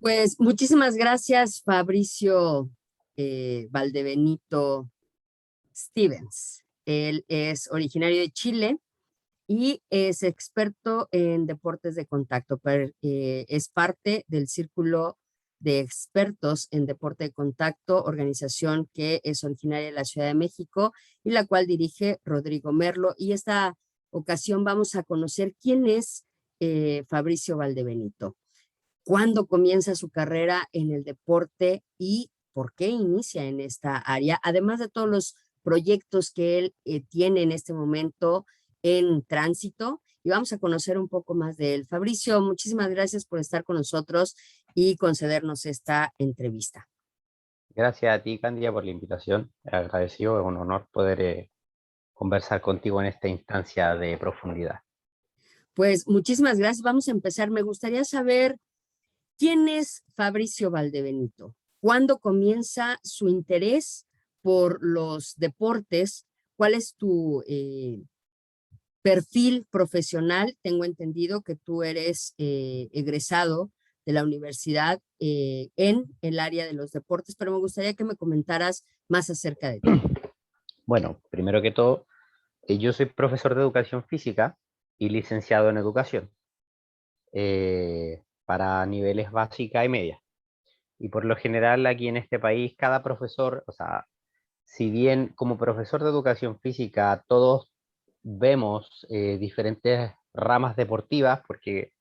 Pues muchísimas gracias, Fabricio Valdebenito Stevens. Él es originario de Chile y es experto en deportes de contacto. Es parte del Círculo de Expertos en Deporte de Contacto, organización que es originaria de la Ciudad de México y la cual dirige Rodrigo Merlo. Y esta ocasión vamos a conocer quién es Fabricio Valdebenito, cuándo comienza su carrera en el deporte y por qué inicia en esta área, además de todos los proyectos que él tiene en este momento en tránsito. Y vamos a conocer un poco más de él. Fabricio, muchísimas gracias por estar con nosotros y concedernos esta entrevista. Gracias a ti, Candia, por la invitación. Agradecido, es un honor poder conversar contigo en esta instancia de profundidad. Pues muchísimas gracias. Vamos a empezar. Me gustaría saber quién es Fabricio Valdebenito, cuándo comienza su interés por los deportes, cuál es tu perfil profesional. Tengo entendido que tú eres egresado de la universidad en el área de los deportes, pero me gustaría que me comentaras más acerca de ti. Bueno, primero que todo, yo soy profesor de educación física y licenciado en educación para niveles básica y media. Y por lo general aquí en este país, cada profesor, o sea, si bien como profesor de educación física todos vemos diferentes ramas deportivas, porque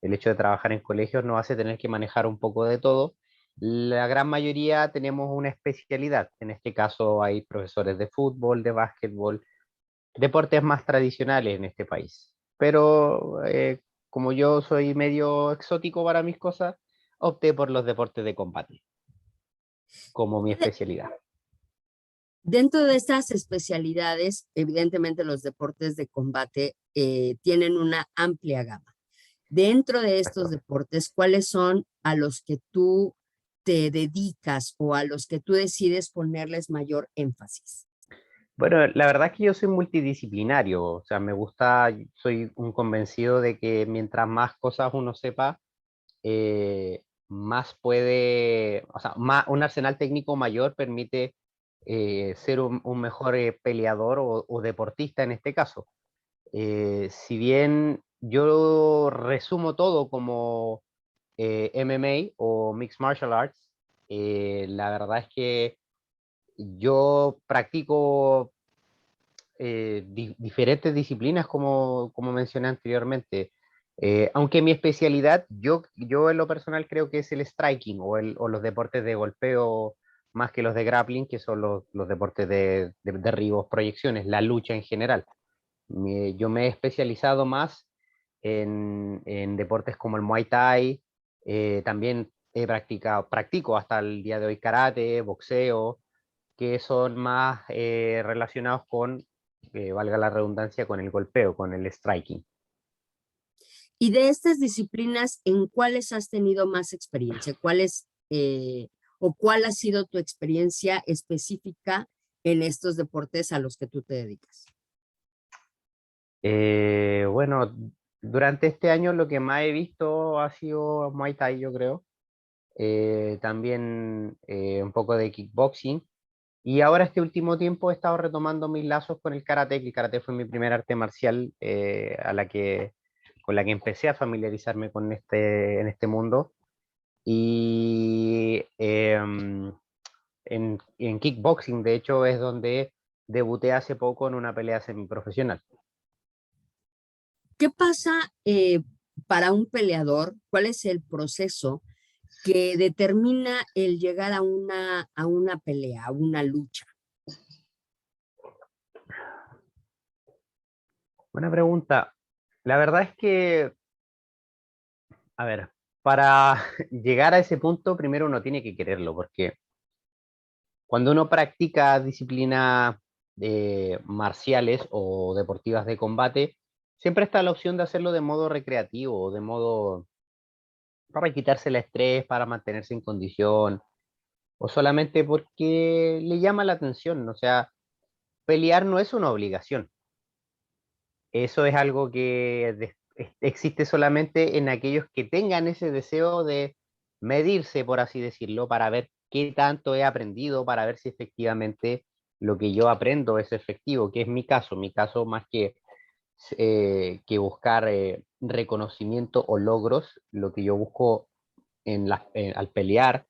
el hecho de trabajar en colegios nos hace tener que manejar un poco de todo. La gran mayoría tenemos una especialidad. En este caso hay profesores de fútbol, de básquetbol, deportes más tradicionales en este país. Pero como yo soy medio exótico para mis cosas, opté por los deportes de combate como mi especialidad. Dentro de estas especialidades, evidentemente los deportes de combate tienen una amplia gama. Dentro de estos Exacto. deportes, ¿cuáles son a los que tú te dedicas o a los que tú decides ponerles mayor énfasis? Bueno, la verdad es que yo soy multidisciplinario, o sea, me gusta, soy un convencido de que mientras más cosas uno sepa, más puede, o sea, un arsenal técnico mayor permite ser un mejor peleador o deportista en este caso. Si bien yo resumo todo como MMA o Mixed Martial Arts, la verdad es que yo practico diferentes disciplinas como mencioné anteriormente. Aunque mi especialidad, yo en lo personal creo que es el striking o los deportes de golpeo más que los de grappling, que son los deportes de derribos, proyecciones, la lucha en general. Yo me he especializado más en deportes como el Muay Thai, también practico hasta el día de hoy karate, boxeo, que son más relacionados con, valga la redundancia, con el golpeo, con el striking. Y de estas disciplinas, ¿en cuáles has tenido más experiencia? ¿Cuáles o cuál ha sido tu experiencia específica en estos deportes a los que tú te dedicas? Bueno, durante este año lo que más he visto ha sido Muay Thai, yo creo. También un poco de kickboxing. Y ahora este último tiempo he estado retomando mis lazos con el karate, que el karate fue mi primer arte marcial con la que empecé a familiarizarme con en este mundo. Y en kickboxing, de hecho, es donde debuté hace poco en una pelea semiprofesional. ¿Qué pasa para un peleador? ¿Cuál es el proceso que determina el llegar a una pelea, a una lucha? Buena pregunta. La verdad es que, a ver, para llegar a ese punto, primero uno tiene que quererlo, porque cuando uno practica disciplinas marciales o deportivas de combate, siempre está la opción de hacerlo de modo recreativo, de modo para quitarse el estrés, para mantenerse en condición, o solamente porque le llama la atención. O sea, pelear no es una obligación. Eso es algo que existe solamente en aquellos que tengan ese deseo medirse, por así decirlo, para ver qué tanto he aprendido, para ver si efectivamente lo que yo aprendo es efectivo, que es mi caso. Mi caso, más que buscar reconocimiento o logros, lo que yo busco al pelear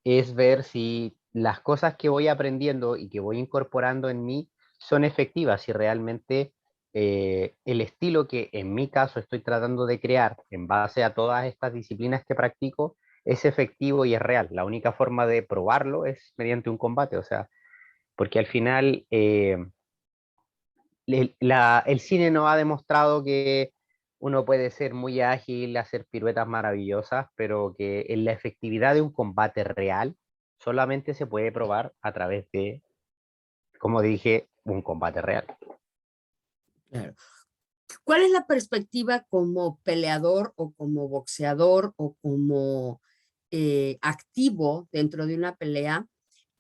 es ver si las cosas que voy aprendiendo y que voy incorporando en mí son efectivas, si realmente el estilo que en mi caso estoy tratando de crear en base a todas estas disciplinas que practico es efectivo y es real. La única forma de probarlo es mediante un combate, o sea, porque al final el cine nos ha demostrado que uno puede ser muy ágil, hacer piruetas maravillosas, pero que en la efectividad de un combate real solamente se puede probar a través de, como dije, un combate real. Claro. ¿Cuál es la perspectiva como peleador o como boxeador o como activo dentro de una pelea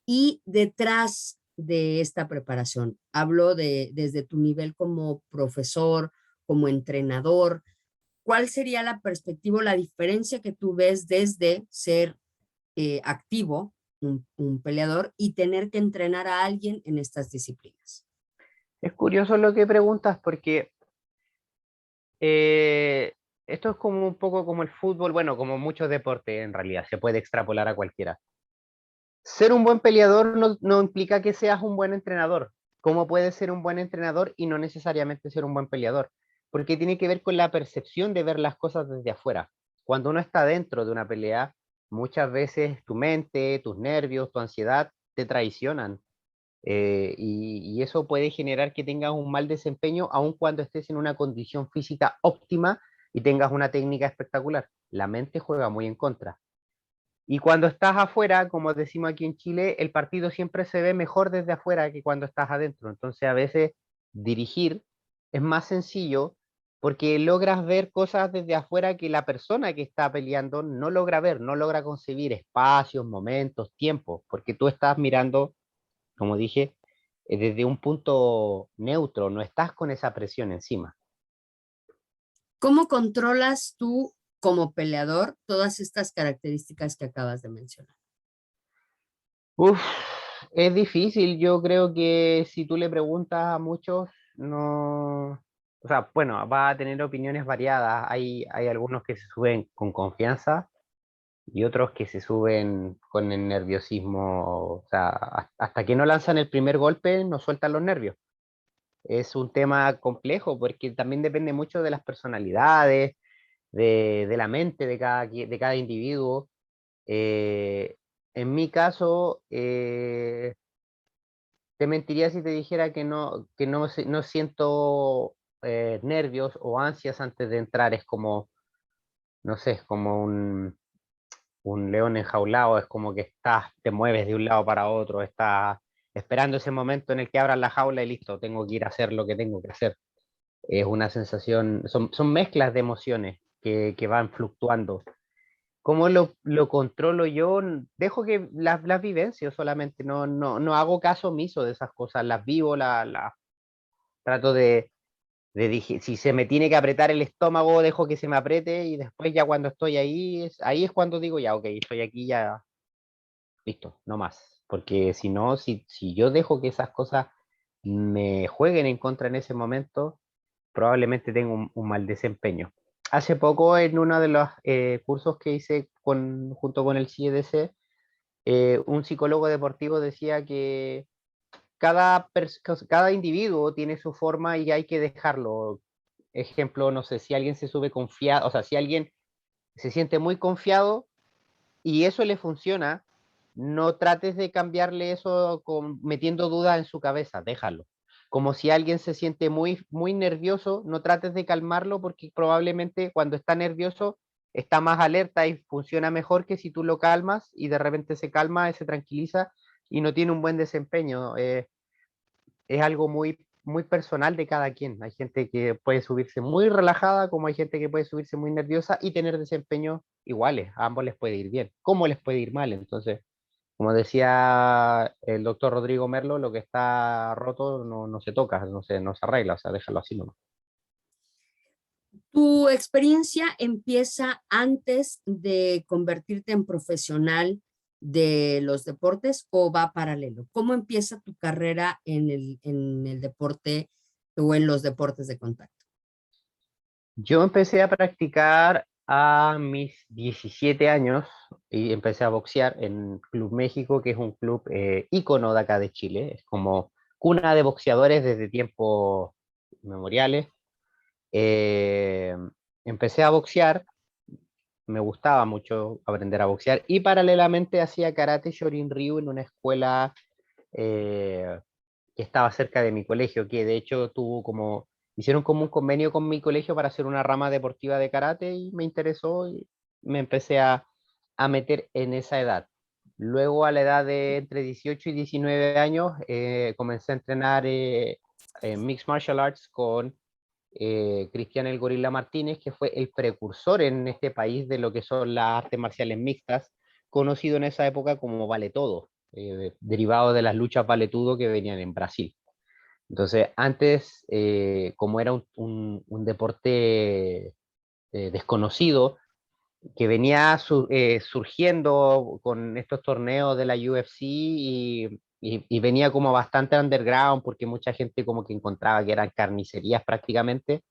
y detrás de esta preparación? Hablo desde tu nivel como profesor, como entrenador. ¿Cuál sería la perspectiva o la diferencia que tú ves desde ser activo, un peleador, y tener que entrenar a alguien en estas disciplinas? Es curioso lo que preguntas porque eh, esto es como un poco como el fútbol, bueno, como muchos deportes en realidad, se puede extrapolar a cualquiera. Ser un buen peleador no implica que seas un buen entrenador. ¿Cómo puedes ser un buen entrenador y no necesariamente ser un buen peleador? Porque tiene que ver con la percepción de ver las cosas desde afuera. Cuando uno está dentro de una pelea, muchas veces tu mente, tus nervios, tu ansiedad te traicionan. Y eso puede generar que tengas un mal desempeño aun cuando estés en una condición física óptima y tengas una técnica espectacular. La mente juega muy en contra. Y cuando estás afuera, como decimos aquí en Chile, el partido siempre se ve mejor desde afuera que cuando estás adentro. Entonces a veces dirigir es más sencillo porque logras ver cosas desde afuera que la persona que está peleando no logra ver, no logra concebir espacios, momentos, tiempos, porque tú estás mirando, como dije, desde un punto neutro, no estás con esa presión encima. ¿Cómo controlas tú como peleador todas estas características que acabas de mencionar? Uf, es difícil. Yo creo que si tú le preguntas a muchos, no, o sea, bueno, va a tener opiniones variadas. Hay algunos que se suben con confianza y otros que se suben con el nerviosismo. O sea, hasta que no lanzan el primer golpe, no sueltan los nervios. Es un tema complejo porque también depende mucho de las personalidades, de la mente de cada individuo. Eh, en mi caso, te mentiría si te dijera no siento nervios o ansias antes de entrar. Es como, no sé, es como un león enjaulado, es como que te mueves de un lado para otro, estás esperando ese momento en el que abran la jaula y listo, tengo que ir a hacer lo que tengo que hacer. Es una sensación, son mezclas de emociones que van fluctuando. ¿Cómo lo controlo yo? Dejo que las vivencio solamente, no hago caso omiso de esas cosas, las vivo, trato si se me tiene que apretar el estómago, dejo que se me apriete y después ya cuando estoy ahí, ahí es cuando digo ya, ok, estoy aquí, ya, listo, no más. Porque si no, si yo dejo que esas cosas me jueguen en contra en ese momento, probablemente tenga un mal desempeño. Hace poco en uno de los cursos que hice junto con el CIEDC, un psicólogo deportivo decía que cada individuo tiene su forma y hay que dejarlo. Ejemplo, no sé, si alguien se sube confiado, o sea, si alguien se siente muy confiado y eso le funciona, no trates de cambiarle eso metiendo dudas en su cabeza, déjalo. Como si alguien se siente muy nervioso, no trates de calmarlo porque probablemente cuando está nervioso está más alerta y funciona mejor que si tú lo calmas y de repente se calma, se tranquiliza y no tiene un buen desempeño. Es algo muy personal de cada quien. Hay gente que puede subirse muy relajada, como hay gente que puede subirse muy nerviosa y tener desempeños iguales. A ambos les puede ir bien. ¿Cómo les puede ir mal? Entonces, como decía el doctor Rodrigo Merlo, lo que está roto no se toca, no se arregla, o sea, déjalo así nomás. ¿Tu experiencia empieza antes de convertirte en profesional de los deportes o va paralelo? ¿Cómo empieza tu carrera en el deporte o en los deportes de contacto? Yo empecé a practicar a mis 17 años y empecé a boxear en Club México, que es un club ícono de acá de Chile. Es como cuna de boxeadores desde tiempos memoriales. Eh, Empecé a boxear, me gustaba mucho aprender a boxear y paralelamente hacía karate Shorin Ryu en una escuela eh, que estaba cerca de mi colegio, que de hecho hicieron como un convenio con mi colegio para hacer una rama deportiva de karate y me interesó y me empecé a meter en esa edad. Luego a la edad de entre 18 y 19 años comencé a entrenar en Mixed Martial Arts con Cristian el Gorila Martínez, que fue el precursor en este país de lo que son las artes marciales mixtas, conocido en esa época como Vale Todo, derivado de las luchas Vale Tudo que venían en Brasil. Entonces, antes, como era un deporte desconocido, que venía surgiendo con estos torneos de la UFC y venía como bastante underground porque mucha gente como que encontraba que eran carnicerías prácticamente.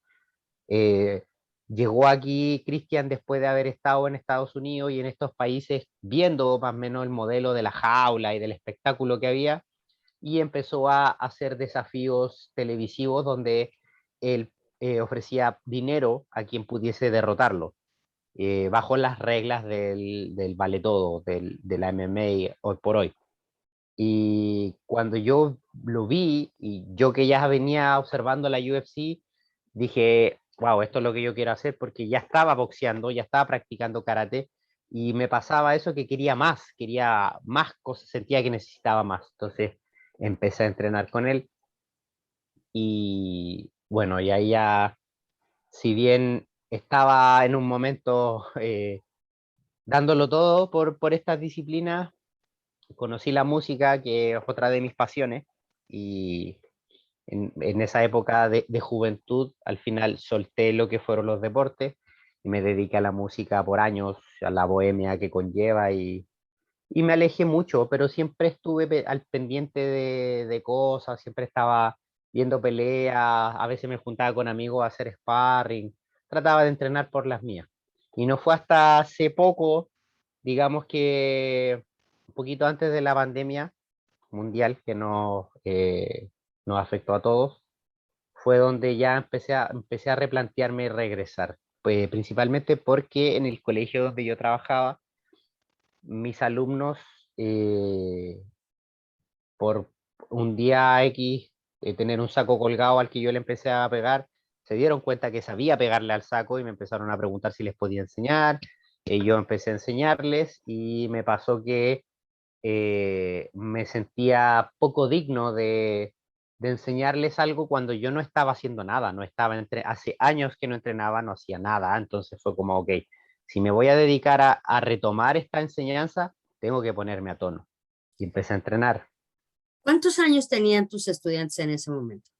eh, Llegó aquí Cristian después de haber estado en Estados Unidos y en estos países viendo más o menos el modelo de la jaula y del espectáculo que había y empezó a hacer desafíos televisivos donde él ofrecía dinero a quien pudiese derrotarlo, bajo las reglas del vale todo, de la MMA hoy por hoy. Y cuando yo lo vi, y yo que ya venía observando la UFC, dije, wow, esto es lo que yo quiero hacer porque ya estaba boxeando, ya estaba practicando karate y me pasaba eso que quería más cosas, sentía que necesitaba más. Entonces empecé a entrenar con él y bueno, y ahí ya, si bien estaba en un momento dándolo todo por estas disciplinas, conocí la música, que es otra de mis pasiones, y en esa época de juventud, al final solté lo que fueron los deportes y me dediqué a la música por años, a la bohemia que conlleva y me alejé mucho, pero siempre estuve al pendiente de cosas, siempre estaba viendo peleas, a veces me juntaba con amigos a hacer sparring, trataba de entrenar por las mías. Y no fue hasta hace poco, digamos que un poquito antes de la pandemia mundial que nos afectó a todos, fue donde ya empecé a replantearme regresar. Pues, principalmente porque en el colegio donde yo trabajaba, mis alumnos, eh, por un día X, tener un saco colgado al que yo le empecé a pegar, se dieron cuenta que sabía pegarle al saco y me empezaron a preguntar si les podía enseñar. Yo empecé a enseñarles y me pasó que me sentía poco digno de enseñarles algo cuando yo no estaba haciendo nada, hace años que no entrenaba, no hacía nada, entonces fue como, ok, si me voy a dedicar a retomar esta enseñanza, tengo que ponerme a tono. Y empecé a entrenar. ¿Cuántos años tenían tus estudiantes en ese momento?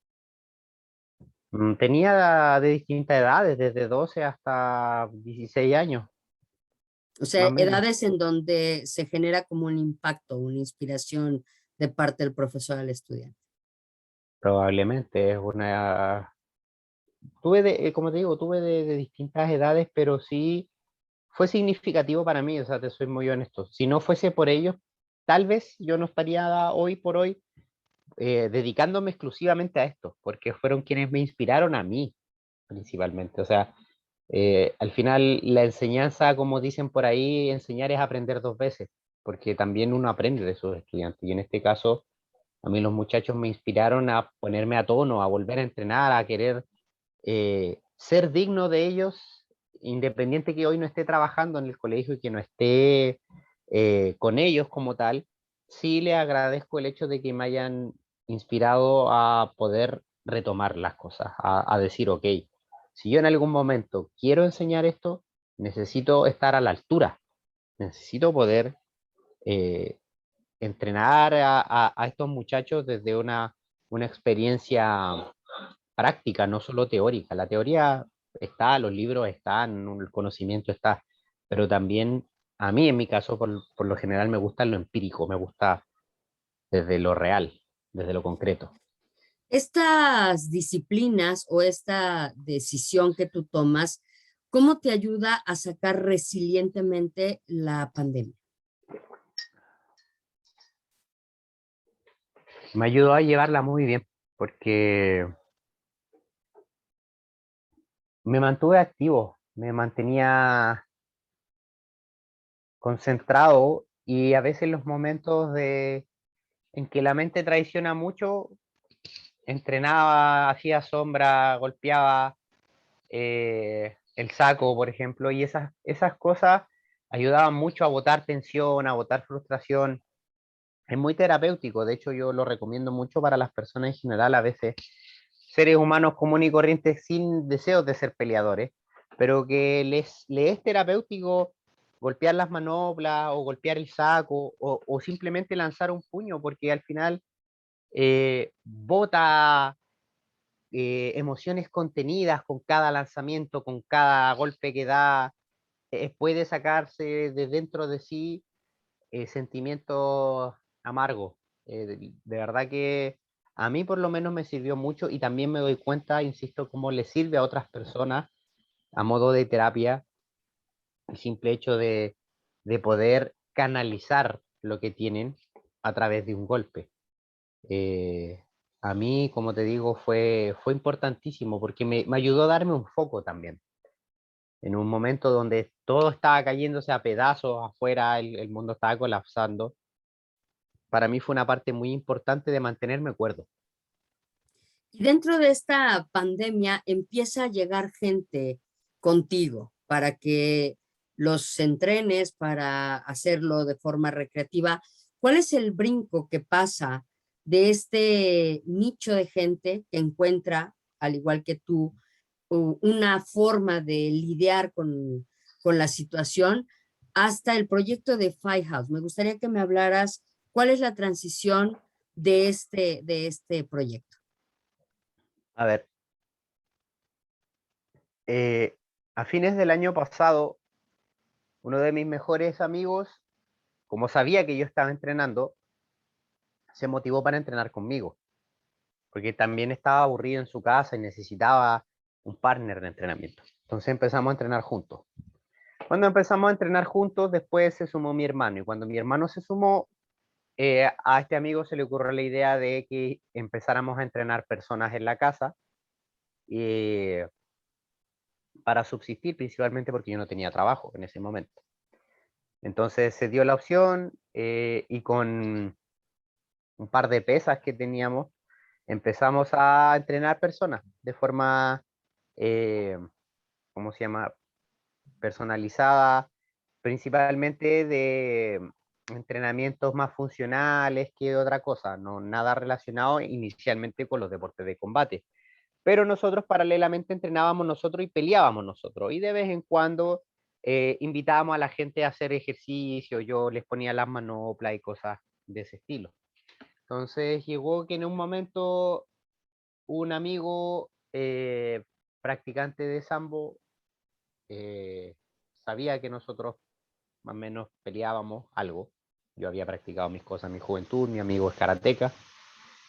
Tenía de distintas edades, desde 12 hasta 16 años, O más sea, o menos. edades en donde se genera como un impacto, una inspiración de parte del profesor al estudiante. Probablemente es una... como te digo, tuve de distintas edades, pero sí fue significativo para mí, o sea, te soy muy honesto. Si no fuese por ellos, tal vez yo no estaría hoy por hoy dedicándome exclusivamente a esto, porque fueron quienes me inspiraron a mí, principalmente. O sea, al final la enseñanza, como dicen por ahí, enseñar es aprender dos veces, porque también uno aprende de sus estudiantes. Y en este caso, a mí los muchachos me inspiraron a ponerme a tono, a volver a entrenar, a querer ser digno de ellos, independiente que hoy no esté trabajando en el colegio y que no esté con ellos como tal, sí le agradezco el hecho de que me hayan inspirado a poder retomar las cosas, a decir, ok, si yo en algún momento quiero enseñar esto, necesito estar a la altura, necesito poder eh, entrenar a estos muchachos desde una experiencia práctica, no solo teórica. La teoría está, los libros están, el conocimiento está, pero también a mí en mi caso, por lo general, me gusta lo empírico, me gusta desde lo real, desde lo concreto. Estas disciplinas o esta decisión que tú tomas, ¿cómo te ayuda a sacar resilientemente la pandemia? Me ayudó a llevarla muy bien, porque me mantuve activo, me mantenía concentrado y a veces los momentos en que la mente traiciona mucho, entrenaba, hacía sombra, golpeaba el saco, por ejemplo, y esas cosas ayudaban mucho a botar tensión, a botar frustración. Es muy terapéutico, de hecho yo lo recomiendo mucho para las personas en general, a veces seres humanos comunes y corrientes sin deseos de ser peleadores, pero que les es terapéutico golpear las manoplas o golpear el saco o simplemente lanzar un puño, porque al final bota emociones contenidas con cada lanzamiento, con cada golpe que da, puede sacarse de dentro de sí sentimientos amargos. De verdad que a mí por lo menos me sirvió mucho y también me doy cuenta, insisto, cómo le sirve a otras personas a modo de terapia el simple hecho de poder canalizar lo que tienen a través de un golpe. Eh, a mí, como te digo, fue importantísimo porque me ayudó a darme un foco también. En un momento donde todo estaba cayéndose a pedazos afuera, el mundo estaba colapsando, para mí fue una parte muy importante de mantenerme cuerdo. Y dentro de esta pandemia empieza a llegar gente contigo para que los entrenes, para hacerlo de forma recreativa. ¿Cuál es el brinco que pasa de este nicho de gente que encuentra, al igual que tú, una forma de lidiar con la situación hasta el proyecto de Firehouse? Me gustaría que me hablaras cuál es la transición de este proyecto. A ver, eh, a fines del año pasado, uno de mis mejores amigos, como sabía que yo estaba entrenando, se motivó para entrenar conmigo, porque también estaba aburrido en su casa y necesitaba un partner de entrenamiento. Entonces empezamos a entrenar juntos. Cuando empezamos a entrenar juntos, después se sumó mi hermano, y cuando mi hermano se sumó, a este amigo se le ocurrió la idea de que empezáramos a entrenar personas en la casa eh, para subsistir, principalmente porque yo no tenía trabajo en ese momento. Entonces se dio la opción y con un par de pesas que teníamos, empezamos a entrenar personas de forma, eh, ¿cómo se llama? Personalizada, principalmente de entrenamientos más funcionales que otra cosa, no nada relacionado inicialmente con los deportes de combate. Pero nosotros paralelamente entrenábamos nosotros y peleábamos nosotros. Y de vez en cuando invitábamos a la gente a hacer ejercicio, yo les ponía las manoplas y cosas de ese estilo. Entonces llegó que en un momento un amigo practicante de sambo eh, sabía que nosotros más o menos peleábamos algo. Yo había practicado mis cosas en mi juventud, mi amigo es karateca,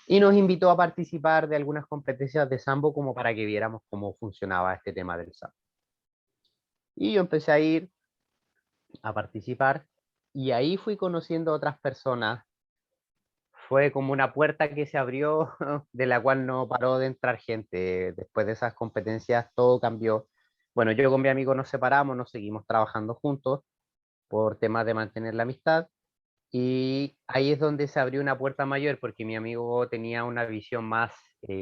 y nos invitó a participar de algunas competencias de sambo como para que viéramos cómo funcionaba este tema del sambo. Y yo empecé a ir a participar y ahí fui conociendo a otras personas. Fue como una puerta que se abrió de la cual no paró de entrar gente. Después de esas competencias todo cambió. Bueno, yo con mi amigo nos separamos, nos seguimos trabajando juntos por temas de mantener la amistad. Y ahí es donde se abrió una puerta mayor, porque mi amigo tenía una visión más,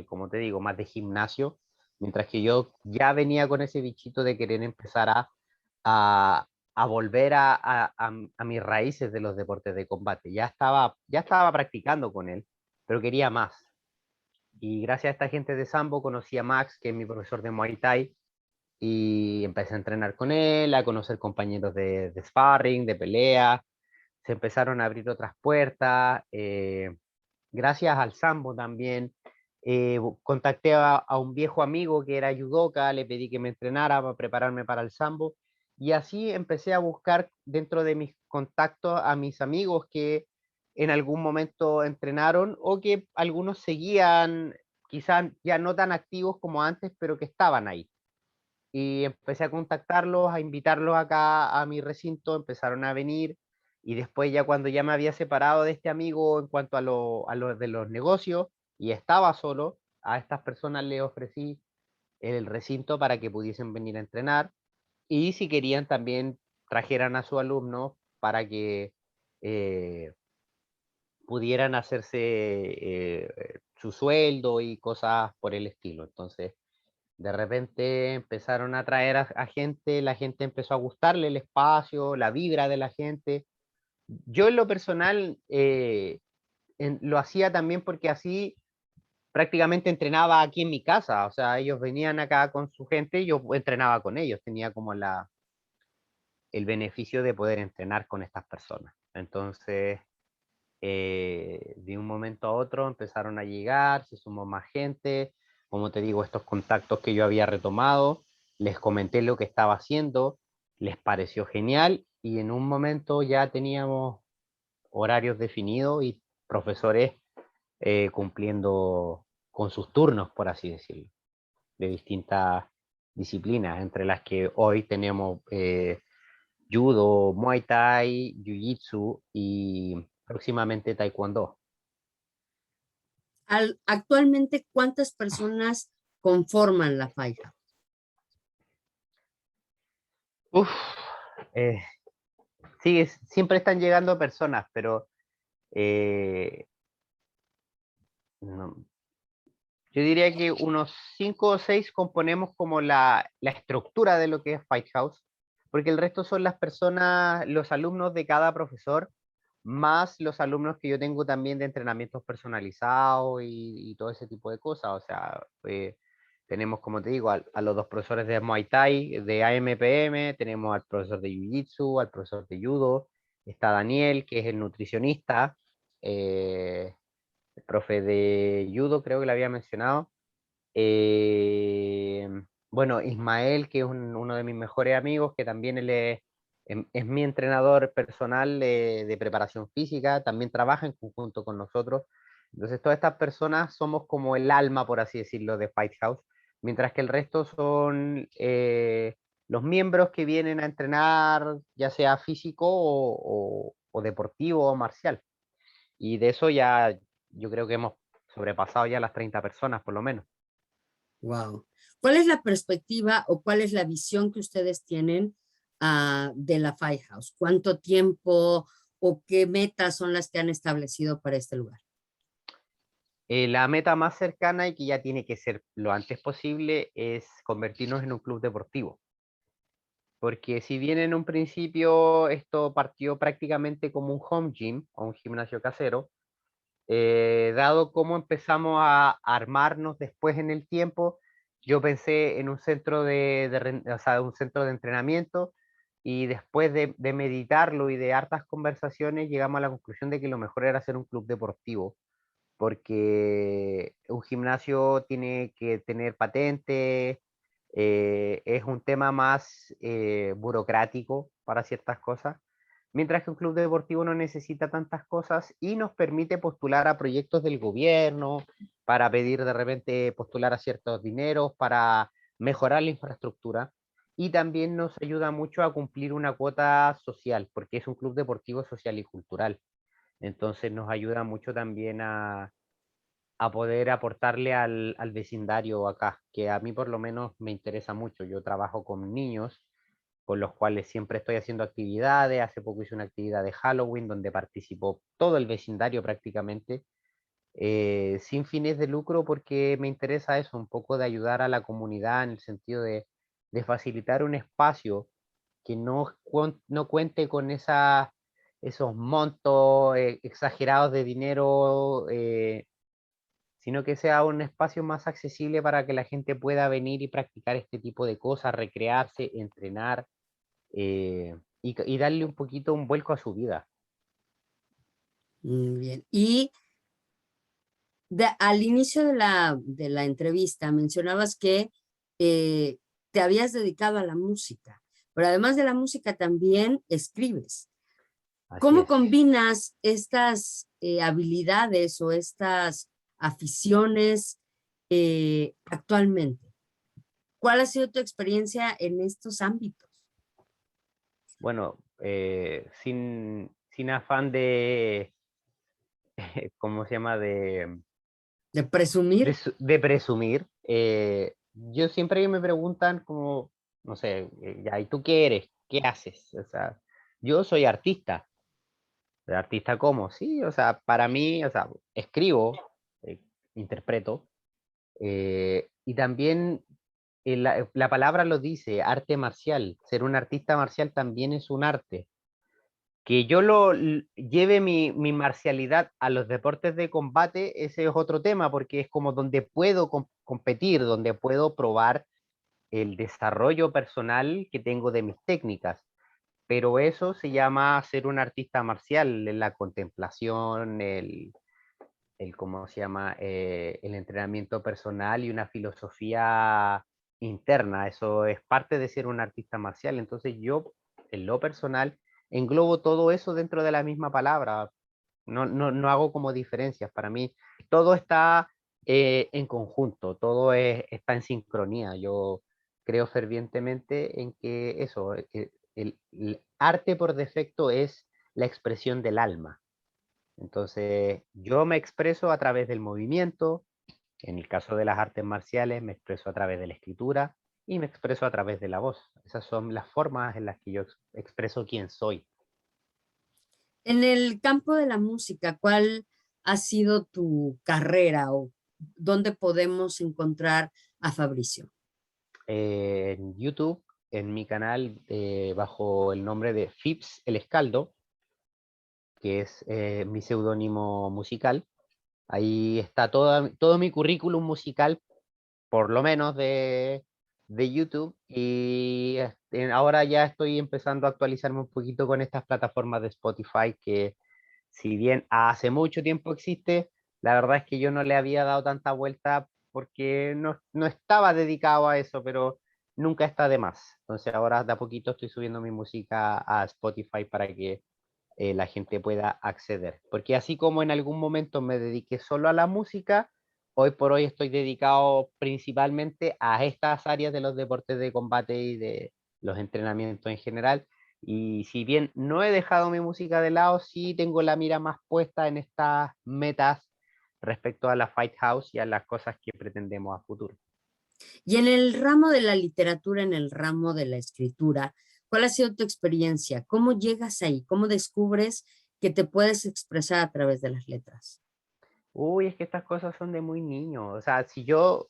como te digo, más de gimnasio, mientras que yo ya venía con ese bichito de querer empezar a, a volver a mis raíces de los deportes de combate. Ya estaba practicando con él, pero quería más. Y gracias a esta gente de Sambo conocí a Max, que es mi profesor de Muay Thai, y empecé a entrenar con él, a conocer compañeros de sparring, de pelea, se empezaron a abrir otras puertas, gracias al sambo también, contacté a un viejo amigo que era judoka, le pedí que me entrenara para prepararme para el sambo, y así empecé a buscar dentro de mis contactos a mis amigos que en algún momento entrenaron o que algunos seguían, quizás ya no tan activos como antes, pero que estaban ahí. Y empecé a contactarlos, a invitarlos acá a mi recinto, empezaron a venir, y después ya cuando ya me había separado de este amigo en cuanto a lo de los negocios y estaba solo, a estas personas les ofrecí el recinto para que pudiesen venir a entrenar, y si querían también trajeran a sus alumnos para que eh, pudieran hacerse su sueldo y cosas por el estilo. Entonces, de repente empezaron a traer a gente, la gente empezó a gustarle el espacio, la vibra de la gente. Yo en lo personal lo hacía también porque así prácticamente entrenaba aquí en mi casa, o sea, ellos venían acá con su gente y yo entrenaba con ellos, tenía como el beneficio de poder entrenar con estas personas. Entonces, de un momento a otro empezaron a llegar, se sumó más gente, como te digo, estos contactos que yo había retomado, les comenté lo que estaba haciendo, les pareció genial y en un momento ya teníamos horarios definidos y profesores cumpliendo con sus turnos, por así decirlo, de distintas disciplinas, entre las que hoy tenemos judo, muay thai, jiu-jitsu y próximamente taekwondo. Actualmente, ¿cuántas personas conforman la Firehouse? Uf, eh, sí, siempre están llegando personas, pero eh, no, yo diría que unos 5 o 6 componemos como la estructura de lo que es Fight House, porque el resto son las personas, los alumnos de cada profesor, más los alumnos que yo tengo también de entrenamientos personalizados y todo ese tipo de cosas. O sea, tenemos, como te digo, a los 2 profesores de Muay Thai, de AMPM, tenemos al profesor de Jiu-Jitsu, al profesor de Judo, está Daniel, que es el nutricionista, eh, el profe de Judo, creo que lo había mencionado. Eh, bueno, Ismael, que es uno de mis mejores amigos, que también él es mi entrenador personal de preparación física, también trabaja en conjunto con nosotros. Entonces, todas estas personas somos como el alma, por así decirlo, de Fight House, mientras que el resto son los miembros que vienen a entrenar, ya sea físico o deportivo o marcial. Y de eso ya yo creo que hemos sobrepasado ya las 30 personas, por lo menos. Wow. ¿Cuál es la perspectiva o cuál es la visión que ustedes tienen de la Firehouse? ¿Cuánto tiempo o qué metas son las que han establecido para este lugar? La meta más cercana y que ya tiene que ser lo antes posible es convertirnos en un club deportivo. Porque si bien en un principio esto partió prácticamente como un home gym o un gimnasio casero, dado cómo empezamos a armarnos después en el tiempo, yo pensé en un centro o sea, un centro de entrenamiento, y después de meditarlo y de hartas conversaciones llegamos a la conclusión de que lo mejor era hacer un club deportivo, porque un gimnasio tiene que tener patente, es un tema más burocrático para ciertas cosas, mientras que un club deportivo no necesita tantas cosas y nos permite postular a proyectos del gobierno, para pedir de repente postular a ciertos dineros, para mejorar la infraestructura, y también nos ayuda mucho a cumplir una cuota social, porque es un club deportivo social y cultural. Entonces nos ayuda mucho también a poder aportarle al vecindario acá, que a mí por lo menos me interesa mucho. Yo trabajo con niños, con los cuales siempre estoy haciendo actividades. Hace poco hice una actividad de Halloween donde participó todo el vecindario prácticamente, sin fines de lucro, porque me interesa eso, un poco de ayudar a la comunidad en el sentido de facilitar un espacio que no cuente con esos montos exagerados de dinero, sino que sea un espacio más accesible para que la gente pueda venir y practicar este tipo de cosas, recrearse, entrenar, y darle un poquito un vuelco a su vida. Bien. Y Al inicio de la entrevista mencionabas que te habías dedicado a la música, pero además de la música también escribes. Así ¿Cómo es. combinas estas habilidades o estas aficiones actualmente? ¿Cuál ha sido tu experiencia en estos ámbitos? Bueno, sin afán de, ¿cómo se llama? ¿De presumir? De presumir, yo siempre que me preguntan como, no sé, ya, ¿y tú qué eres? ¿Qué haces? O sea, yo soy artista. ¿De artista cómo? Sí, o sea, para mí, o sea, escribo, eh, interpreto, y también la palabra lo dice, arte marcial. Ser un artista marcial también es un arte. Que yo lleve mi marcialidad a los deportes de combate, ese es otro tema, porque es como donde puedo competir, donde puedo probar el desarrollo personal que tengo de mis técnicas. Pero eso se llama ser un artista marcial, la contemplación, ¿cómo se llama? El entrenamiento personal y una filosofía interna. Eso es parte de ser un artista marcial. Entonces yo, en lo personal, englobo todo eso dentro de la misma palabra. No hago como diferencias. Para mí, todo está en conjunto, todo está en sincronía. Yo creo fervientemente en que eso, el arte por defecto es la expresión del alma. Entonces, yo me expreso a través del movimiento, en el caso de las artes marciales, me expreso a través de la escritura y me expreso a través de la voz. Esas son las formas en las que yo expreso quién soy. En el campo de la música, ¿cuál ha sido tu carrera o dónde podemos encontrar a Fabricio? En YouTube, en mi canal, bajo el nombre de Fips El Escaldo, que es mi seudónimo musical. Ahí está todo mi currículum musical, por lo menos de YouTube, y ahora ya estoy empezando a actualizarme un poquito con estas plataformas de Spotify que, si bien hace mucho tiempo existe, la verdad es que yo no le había dado tanta vuelta porque no estaba dedicado a eso, pero nunca está de más. Entonces ahora de a poquito estoy subiendo mi música a Spotify para que la gente pueda acceder. Porque así como en algún momento me dediqué solo a la música, hoy por hoy estoy dedicado principalmente a estas áreas de los deportes de combate y de los entrenamientos en general. Y si bien no he dejado mi música de lado, sí tengo la mira más puesta en estas metas respecto a la Fight House y a las cosas que pretendemos a futuro. Y en el ramo de la literatura, en el ramo de la escritura, ¿cuál ha sido tu experiencia? ¿Cómo llegas ahí? ¿Cómo descubres que te puedes expresar a través de las letras? Uy, es que estas cosas son de muy niño. O sea, si yo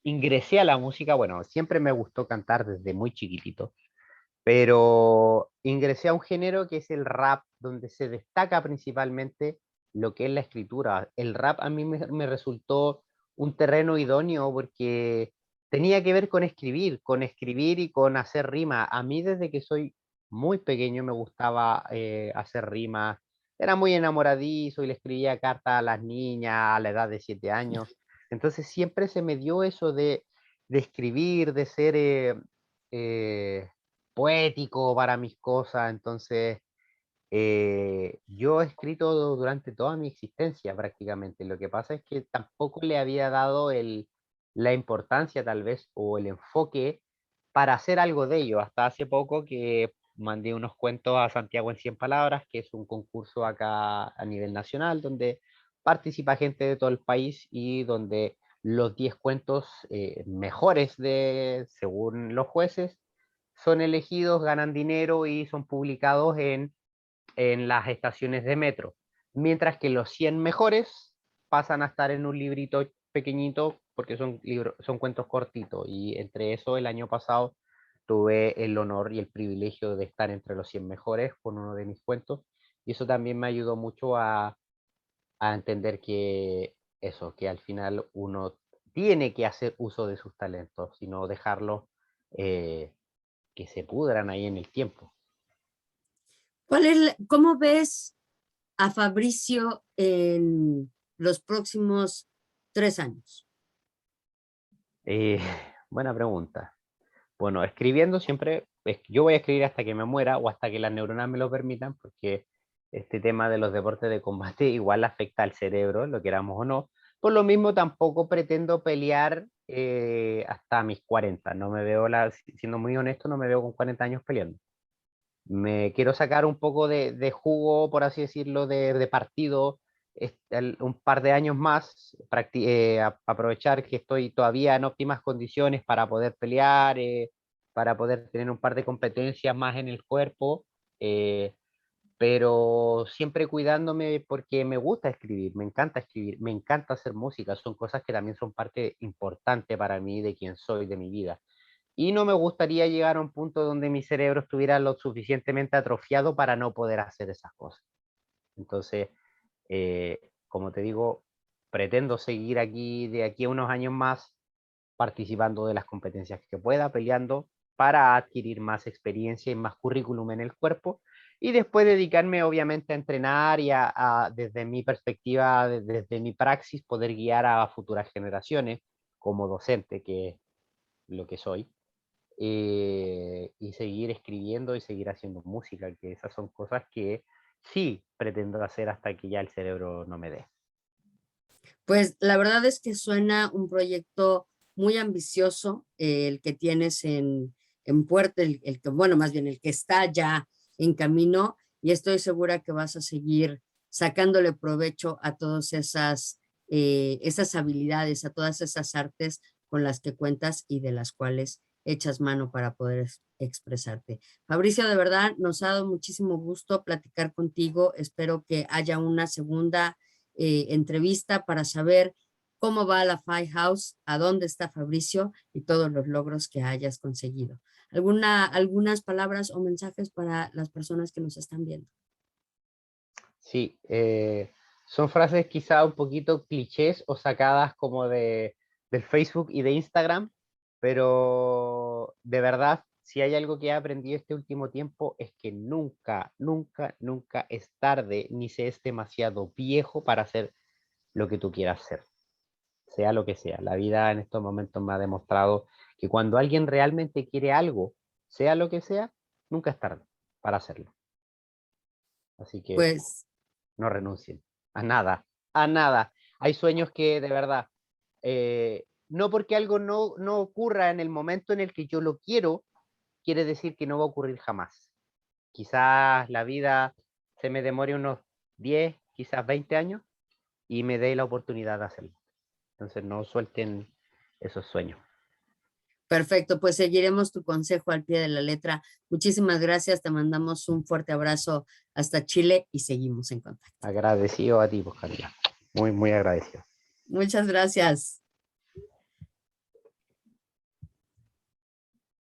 ingresé a la música, bueno, siempre me gustó cantar desde muy chiquitito, pero ingresé a un género que es el rap, donde se destaca principalmente lo que es la escritura. El rap a mí me resultó un terreno idóneo porque tenía que ver con escribir y con hacer rima. A mí desde que soy muy pequeño me gustaba hacer rimas. Era muy enamoradizo y le escribía cartas a las niñas a la edad de 7 años. Entonces siempre se me dio eso de escribir, de ser eh, poético para mis cosas. Entonces, yo he escrito durante toda mi existencia prácticamente. Lo que pasa es que tampoco le había dado la importancia tal vez o el enfoque para hacer algo de ello. Hasta hace poco que mandé unos cuentos a Santiago en 100 palabras, que es un concurso acá a nivel nacional donde participa gente de todo el país y donde los 10 cuentos mejores según los jueces son elegidos, ganan dinero y son publicados en las estaciones de metro, mientras que los 100 mejores pasan a estar en un librito pequeñito porque son cuentos cortitos, y entre eso el año pasado tuve el honor y el privilegio de estar entre los 100 mejores con uno de mis cuentos, y eso también me ayudó mucho a entender que eso, que al final uno tiene que hacer uso de sus talentos, sino dejarlos eh, que se pudran ahí en el tiempo. ¿Cómo ves a Fabricio en los próximos 3 años? Eh, buena pregunta. Bueno, escribiendo siempre, yo voy a escribir hasta que me muera o hasta que las neuronas me lo permitan, porque este tema de los deportes de combate igual afecta al cerebro, lo queramos o no. Por lo mismo, tampoco pretendo pelear hasta mis 40. No me veo, siendo muy honesto, no me veo con 40 años peleando. Me quiero sacar un poco de jugo, por así decirlo, de partido, un par de años más, aprovechar que estoy todavía en óptimas condiciones para poder pelear, para poder tener un par de competencias más en el cuerpo, eh, pero siempre cuidándome porque me gusta escribir, me encanta hacer música, son cosas que también son parte importante para mí de quién soy, de mi vida. Y no me gustaría llegar a un punto donde mi cerebro estuviera lo suficientemente atrofiado para no poder hacer esas cosas. Entonces, como te digo, pretendo seguir aquí de aquí a unos años más participando de las competencias que pueda, peleando para adquirir más experiencia y más currículum en el cuerpo y después dedicarme obviamente a entrenar y desde mi perspectiva, desde mi praxis, poder guiar a futuras generaciones como docente, que es lo que soy, y seguir escribiendo y seguir haciendo música, que esas son cosas que sí pretendo hacer hasta que ya el cerebro no me dé. Pues la verdad es que suena un proyecto muy ambicioso, el que tienes en puerta, el que, bueno, más bien el que está ya en camino, y estoy segura que vas a seguir sacándole provecho a todas esas habilidades, a todas esas artes con las que cuentas y de las cuales echas mano para poder expresarte. Fabricio, de verdad, nos ha dado muchísimo gusto platicar contigo. Espero que haya una segunda entrevista para saber cómo va la Five House, a dónde está Fabricio y todos los logros que hayas conseguido. Algunas palabras o mensajes para las personas que nos están viendo? Sí, son frases quizá un poquito clichés o sacadas como del Facebook y de Instagram, pero de verdad, si hay algo que he aprendido este último tiempo es que nunca, nunca, nunca es tarde ni se es demasiado viejo para hacer lo que tú quieras hacer, sea lo que sea. La vida en estos momentos me ha demostrado que cuando alguien realmente quiere algo, sea lo que sea, nunca es tarde para hacerlo. Así que Pues no renuncien a nada, a nada. Hay sueños que de verdad, no porque algo no ocurra en el momento en el que yo lo quiero, quiere decir que no va a ocurrir jamás. Quizás la vida se me demore unos 10, quizás 20 años y me dé la oportunidad de hacerlo. Entonces no suelten esos sueños. perfecto, pues seguiremos tu consejo al pie de la letra. Muchísimas gracias, te mandamos un fuerte abrazo hasta Chile y seguimos en contacto. Agradecido a ti, pues, Carla. Muy, muy agradecido. Muchas gracias.